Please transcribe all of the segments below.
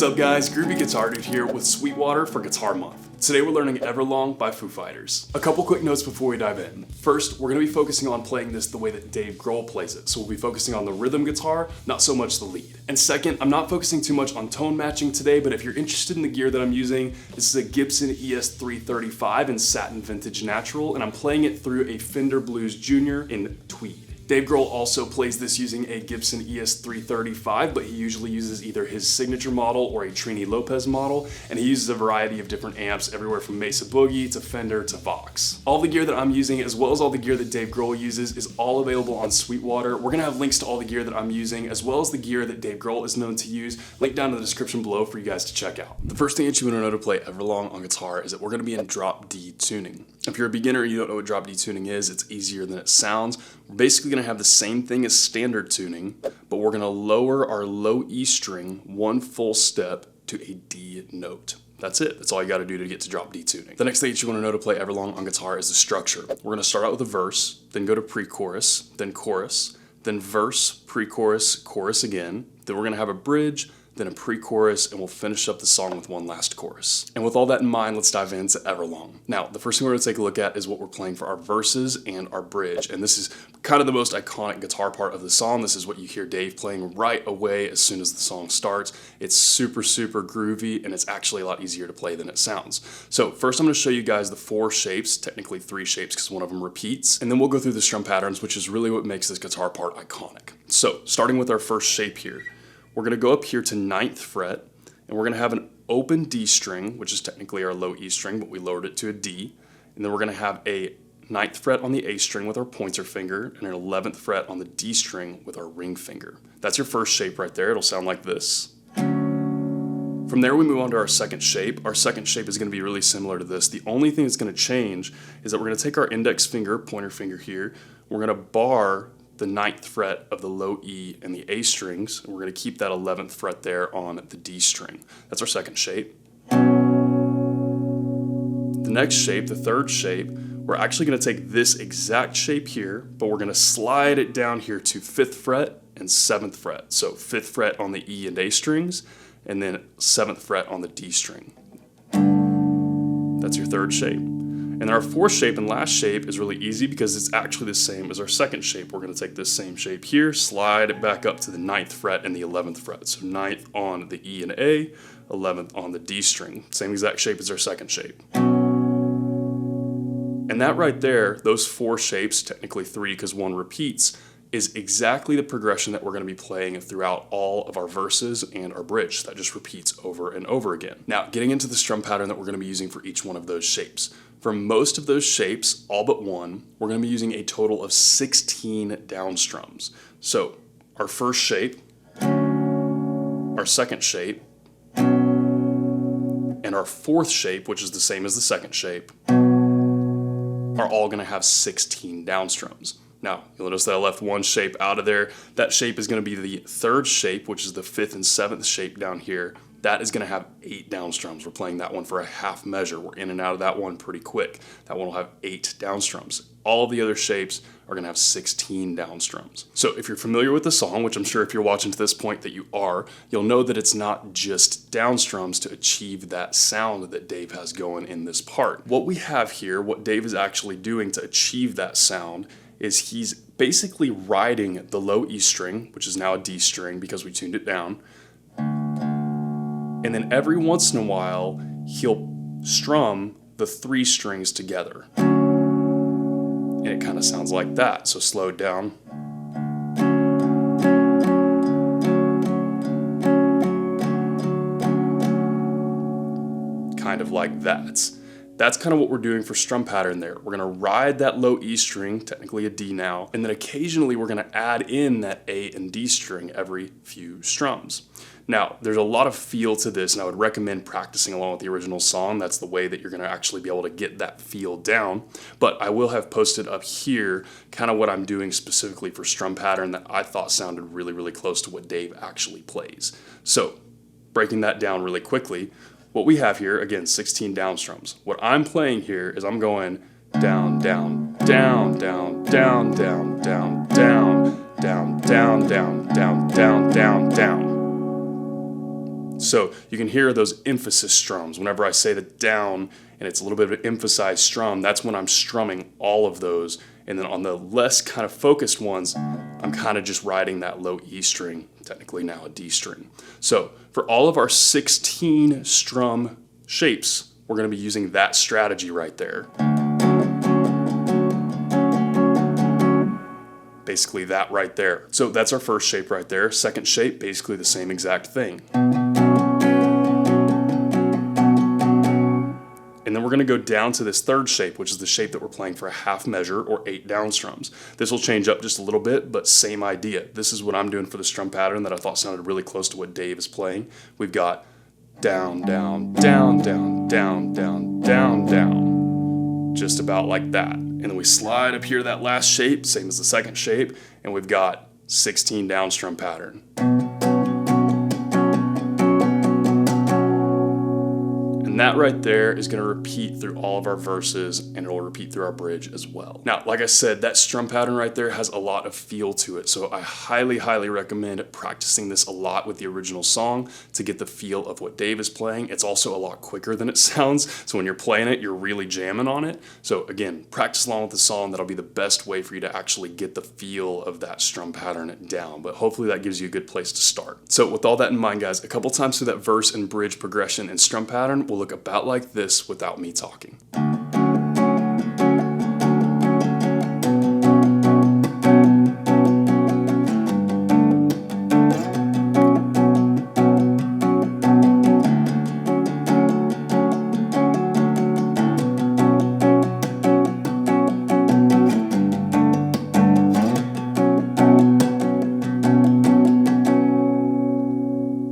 What's up guys, Groovy Guitar Dude here with Sweetwater for Guitar Month. Today we're learning Everlong by Foo Fighters. A couple quick notes before we dive in. First, we're going to be focusing on playing this the way that Dave Grohl plays it. So we'll be focusing on the rhythm guitar, not so much the lead. And second, I'm not focusing too much on tone matching today, but if you're interested in the gear that I'm using, this is a Gibson ES335 in Satin Vintage Natural, and I'm playing it through a Fender Blues Junior in tweed. Dave Grohl also plays this using a Gibson ES335, but he usually uses either his signature model or a Trini Lopez model, and he uses a variety of different amps, everywhere from Mesa Boogie to Fender to Vox. All the gear that I'm using, as well as all the gear that Dave Grohl uses, is all available on Sweetwater. We're gonna have links to all the gear that I'm using, as well as the gear that Dave Grohl is known to use, linked down in the description below for you guys to check out. The first thing that you wanna know to play Everlong on guitar is that we're gonna be in drop D tuning. If you're a beginner and you don't know what drop D tuning is, it's easier than it sounds. We're basically gonna have the same thing as standard tuning, but we're gonna lower our low E string one full step to a D note. That's it. That's all you gotta do to get to drop D tuning. The next thing that you wanna know to play Everlong on guitar is the structure. We're gonna start out with a verse, then go to pre-chorus, then chorus, then verse, pre-chorus, chorus again. Then we're gonna have a bridge, then a pre-chorus, and we'll finish up the song with one last chorus. And with all that in mind, let's dive into Everlong. Now, the first thing we're gonna take a look at is what we're playing for our verses and our bridge. And this is kind of the most iconic guitar part of the song. This is what you hear Dave playing right away as soon as the song starts. It's super, super groovy, and it's actually a lot easier to play than it sounds. So first I'm gonna show you guys the 4 shapes, technically 3 shapes because one of them repeats, and then we'll go through the strum patterns, which is really what makes this guitar part iconic. So starting with our first shape here, we're going to go up here to 9th fret, and we're going to have an open D string, which is technically our low E string, but we lowered it to a D. And then we're going to have a 9th fret on the A string with our pointer finger, and an 11th fret on the D string with our ring finger. That's your first shape right there. It'll sound like this. From there we move on to our second shape. Our second shape is going to be really similar to this. The only thing that's going to change is that we're going to take our index finger, pointer finger here, we're going to bar the 9th fret of the low E and the A strings, and we're going to keep that 11th fret there on the D string. That's our second shape. The next shape, the third shape, we're actually going to take this exact shape here, but we're going to slide it down here to 5th fret and 7th fret. So 5th fret on the E and A strings, and then 7th fret on the D string. That's your third shape. And then our fourth shape and last shape is really easy because it's actually the same as our second shape. We're going to take this same shape here, slide it back up to the 9th fret and the 11th fret. So 9th on the E and A, 11th on the D string. Same exact shape as our second shape. And that right there, those 4 shapes, technically 3 because 1 repeats, is exactly the progression that we're going to be playing throughout all of our verses and our bridge. That just repeats over and over again. Now, getting into the strum pattern that we're going to be using for each one of those shapes. For most of those shapes, all but one, we're going to be using a total of 16 down strums. So our first shape, our second shape, and our fourth shape, which is the same as the second shape, are all going to have 16 down strums. Now, you'll notice that I left one shape out of there. That shape is going to be the third shape, which is the 5th and 7th shape down here. That is going to have 8 down strums. We're playing that one for a half measure. We're in and out of that one pretty quick. That one will have 8 down strums. All of the other shapes are going to have 16 down strums. So if you're familiar with the song, which I'm sure if you're watching to this point that you are, you'll know that it's not just down strums to achieve that sound that Dave has going in this part. What we have here, what Dave is actually doing to achieve that sound, is he's basically riding the low E string, which is now a D string because we tuned it down, and then every once in a while, he'll strum the 3 strings together. And it kind of sounds like that, so slowed down. Kind of like that. That's kind of what we're doing for strum pattern there. We're going to ride that low E string, technically a D now, and then occasionally we're going to add in that A and D string every few strums. Now, there's a lot of feel to this, and I would recommend practicing along with the original song. That's the way that you're going to actually be able to get that feel down. But I will have posted up here kind of what I'm doing specifically for strum pattern that I thought sounded really, really close to what Dave actually plays. So, breaking that down really quickly, what we have here, again, 16 down strums. What I'm playing here is I'm going down, down, down, down, down, down, down, down, down, down, down, down, down, down, down. So you can hear those emphasis strums. Whenever I say the down and it's a little bit of an emphasized strum, that's when I'm strumming all of those. And then on the less kind of focused ones, I'm kind of just riding that low E string, technically now a D string. So for all of our 16 strum shapes, we're going to be using that strategy right there. Basically that right there. So that's our first shape right there. Second shape, basically the same exact thing. And then we're going to go down to this third shape, which is the shape that we're playing for a half measure or 8 down strums. This will change up just a little bit, but same idea. This is what I'm doing for the strum pattern that I thought sounded really close to what Dave is playing. We've got down, down, down, down, down, down, down, down. Just about like that. And then we slide up here to that last shape, same as the second shape, and we've got 16 down strum pattern. And that right there is going to repeat through all of our verses, and it will repeat through our bridge as well. Now, like I said, that strum pattern right there has a lot of feel to it, so I highly, highly recommend practicing this a lot with the original song to get the feel of what Dave is playing. It's also a lot quicker than it sounds, so when you're playing it, you're really jamming on it. So again, practice along with the song. That'll be the best way for you to actually get the feel of that strum pattern down, but hopefully that gives you a good place to start. So with all that in mind, guys, a couple times through that verse and bridge progression and strum pattern will look about like this without me talking.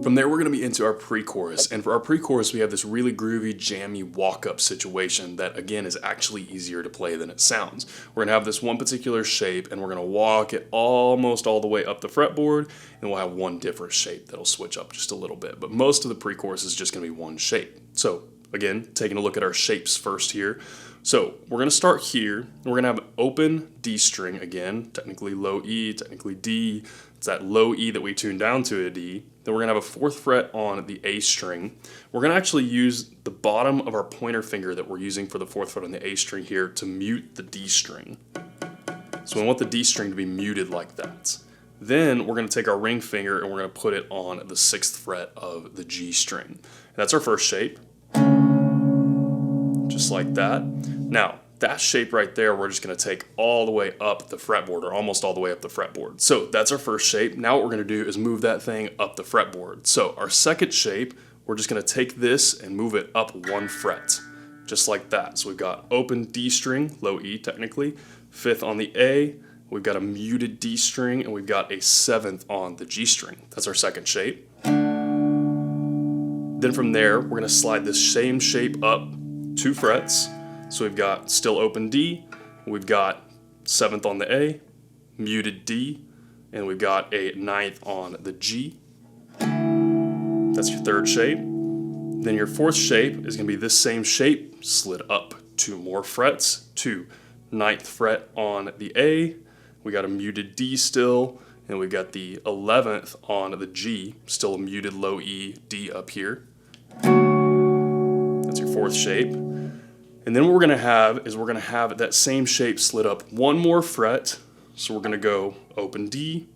From there, we're going to be into our pre-chorus, and for our pre-chorus we have this really groovy, jammy walk-up situation that again is actually easier to play than it sounds. We're going to have this one particular shape and we're going to walk it almost all the way up the fretboard, and we'll have one different shape that'll switch up just a little bit, but most of the pre-chorus is just going to be one shape. So again, taking a look at our shapes first here. So we're going to start here, and we're going to have an open D string again, technically low E, technically D. It's that low E that we tune down to a D. Then we're going to have a 4th fret on the A string. We're going to actually use the bottom of our pointer finger that we're using for the 4th fret on the A string here to mute the D string. So we want the D string to be muted like that. Then we're going to take our ring finger and we're going to put it on the 6th fret of the G string. And that's our first shape. Just like that. Now, that shape right there, we're just going to take all the way up the fretboard, or almost all the way up the fretboard. So that's our first shape. Now what we're going to do is move that thing up the fretboard. So our second shape, we're just going to take this and move it up 1 fret, just like that. So we've got open D string, low E technically, 5th on the A, we've got a muted D string, and we've got a 7th on the G string. That's our second shape. Then from there, we're going to slide this same shape up 2 frets. So we've got still open D, we've got 7th on the A, muted D, and we've got a 9th on the G. That's your third shape. Then your fourth shape is going to be this same shape, slid up 2 more frets, to 9th fret on the A, we got a muted D still, and we've got the 11th on the G, still a muted low E, D up here. That's your fourth shape. And then what we're going to have is we're going to have that same shape slid up 1 more fret. So we're going to go open D,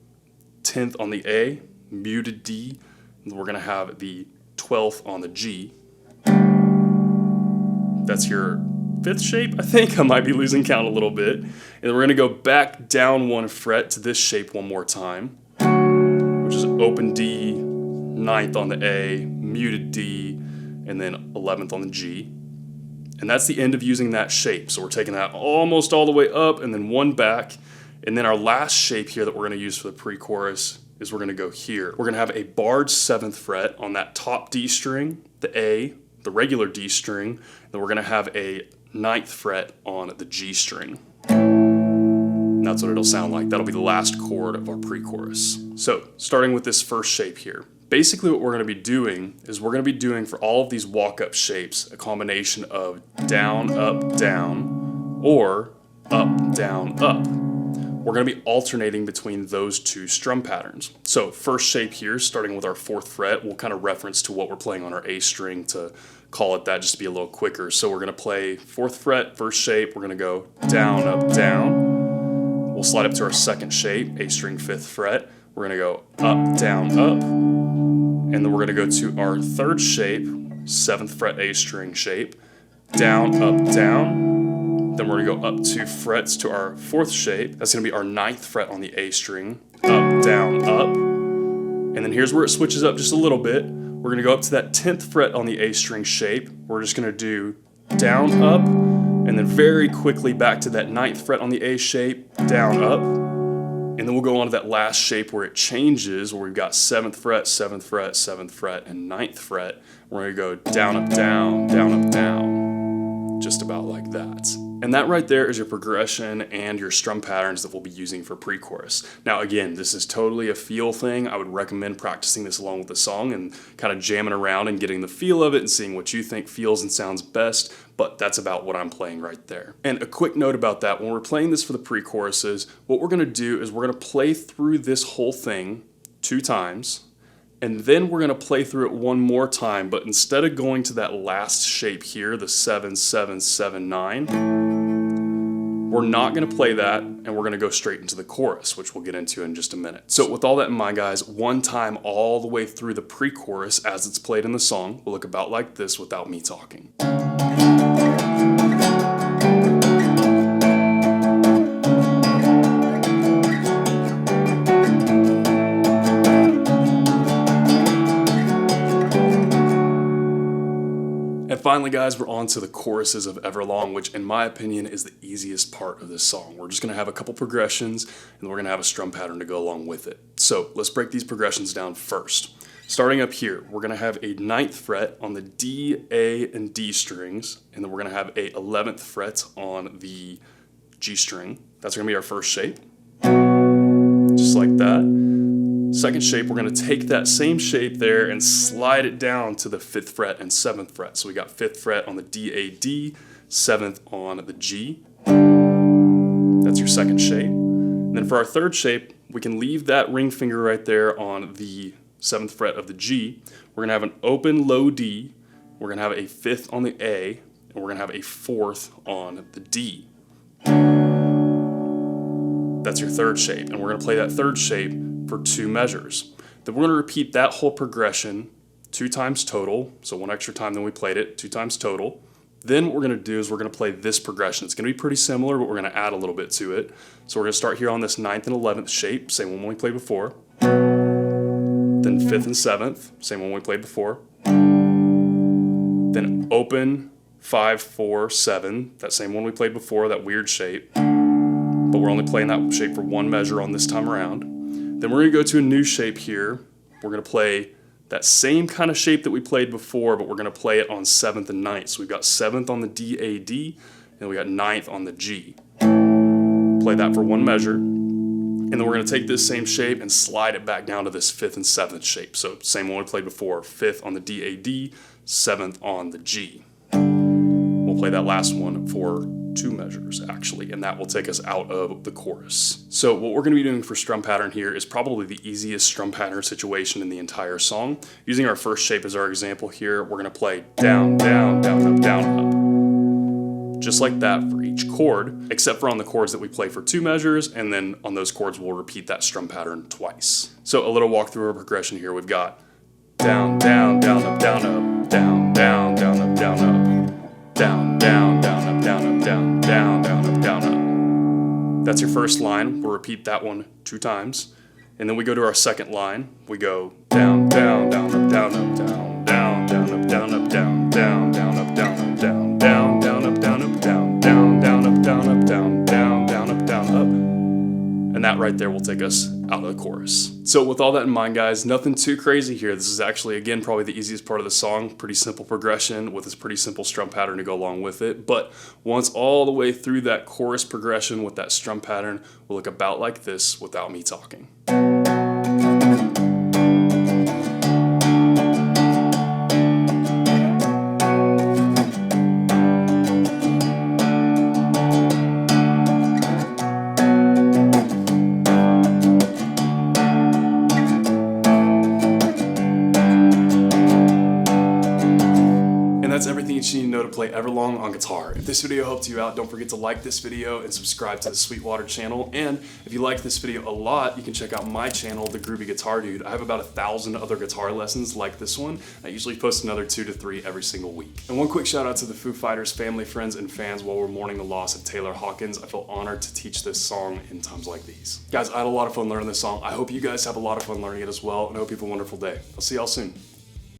10th on the A, muted D, and we're going to have the 12th on the G. That's your 5th shape, I think. I might be losing count a little bit. And then we're going to go back down 1 fret to this shape one more time, which is open D, 9th on the A, muted D, and then 11th on the G. And that's the end of using that shape. So we're taking that almost all the way up and then 1 back. And then our last shape here that we're going to use for the pre-chorus is we're going to go here. We're going to have a barred 7th fret on that top D string, the A, the regular D string. Then we're going to have a 9th fret on the G string. And that's what it'll sound like. That'll be the last chord of our pre-chorus. So starting with this first shape here. Basically what we're going to be doing is we're going to be doing for all of these walk-up shapes a combination of down, up, down, or up, down, up. we're going to be alternating between those two strum patterns. So first shape here, starting with our 4th fret, we'll kind of reference to what we're playing on our A string to call it that just to be a little quicker. So we're going to play 4th fret, first shape, we're going to go down, up, down. We'll slide up to our 2nd shape, A string 5th fret. We're going to go up, down, up. And then we're going to go to our 3rd shape, 7th fret A string shape, down, up, down. Then we're going to go up 2 frets to our 4th shape. That's going to be our 9th fret on the A string, up, down, up. And then here's where it switches up just a little bit. We're going to go up to that 10th fret on the A string shape. We're just going to do down, up, and then very quickly back to that 9th fret on the A shape, down, up. And then we'll go on to that last shape where it changes, where we've got 7th fret, 7th fret, 7th fret, and 9th fret. We're going to go down, up, down, down, up, down. Just about like that. And that right there is your progression and your strum patterns that we'll be using for pre-chorus. Now again, this is totally a feel thing. I would recommend practicing this along with the song and kind of jamming around and getting the feel of it and seeing what you think feels and sounds best, but that's about what I'm playing right there. And a quick note about that, when we're playing this for the pre-choruses, what we're gonna do is we're gonna play through this whole thing 2 times, and then we're going to play through it one more time, but instead of going to that last shape here, the 7, 7, 7, 9, we're not going to play that, and we're going to go straight into the chorus, which we'll get into in just a minute. So with all that in mind, guys, one time all the way through the pre-chorus as it's played in the song will look about like this without me talking. Finally, guys, we're on to the choruses of Everlong, which in my opinion is the easiest part of this song. We're just going to have a couple progressions and we're going to have a strum pattern to go along with it. So let's break these progressions down first. Starting up here, we're going to have a 9th fret on the D, A, and D strings, and then we're going to have a 11th fret on the G string. That's going to be our first shape, just like that. Second shape, we're going to take that same shape there and slide it down to the 5th fret and 7th fret. So we got 5th fret on the D, A, D, 7th on the G. That's your second shape. And then for our third shape, we can leave that ring finger right there on the 7th fret of the G. We're going to have an open low D. We're going to have a 5th on the A, and we're going to have a 4th on the D. That's your third shape, and we're going to play that third shape for 2 measures. Then we're going to repeat that whole progression 2 times total, so 1 extra time than we played it, 2 times total. Then what we're going to do is we're going to play this progression. It's going to be pretty similar, but we're going to add a little bit to it. So we're going to start here on this 9th and 11th shape, same one we played before. Then 5th and 7th, same one we played before. Then open 5, 4, 7, that same one we played before, that weird shape. But we're only playing that shape for 1 measure on this time around. Then we're going to go to a new shape here. We're going to play that same kind of shape that we played before, but we're going to play it on 7th and 9th. So we've got 7th on the D, A, D, and we got 9th on the G. Play that for 1 measure. And then we're going to take this same shape and slide it back down to this 5th and 7th shape. So same one we played before, 5th on the D, A, D, 7th on the G. We'll play that last one for 2 measures actually, and that will take us out of the chorus. So what we're going to be doing for strum pattern here is probably the easiest strum pattern situation in the entire song. Using our first shape as our example here, we're going to play down, down, down, up, down, up. Just like that for each chord, except for on the chords that we play for 2 measures, and then on those chords we'll repeat that strum pattern twice. So a little walk through our progression here. We've got down, down, down, up, down, up, down, down, down, up, down, up, down, down, down, up, down, up, down, down, down, up, down, up. That's your first line. We'll repeat that one 2 times. And then we go to our second line. We go down, down, down, up, down, up, down, down, down, up, down, up, down, down, down, up, down, up, down, down, down, up, down, up, down, down, down, up, down, up, down, down, down, up, down, up. And that right there will take us out of the chorus. So with all that in mind, guys, nothing too crazy here. This is actually, again, probably the easiest part of the song. Pretty simple progression with this pretty simple strum pattern to go along with it. But once all the way through that chorus progression with that strum pattern will look about like this without me talking. each need to know to play Everlong on guitar. If this video helped you out, don't forget to like this video and subscribe to the Sweetwater channel. And if you like this video a lot, you can check out my channel, the Groovy Guitar Dude. I have about 1,000 other guitar lessons like this one. I usually post another 2 to 3 every single week. And one quick shout out to the Foo Fighters family, friends, and fans while we're mourning the loss of Taylor Hawkins. I feel honored to teach this song in times like these. Guys, I had a lot of fun learning this song. I hope you guys have a lot of fun learning it as well, and I hope you have a wonderful day. I'll see y'all soon.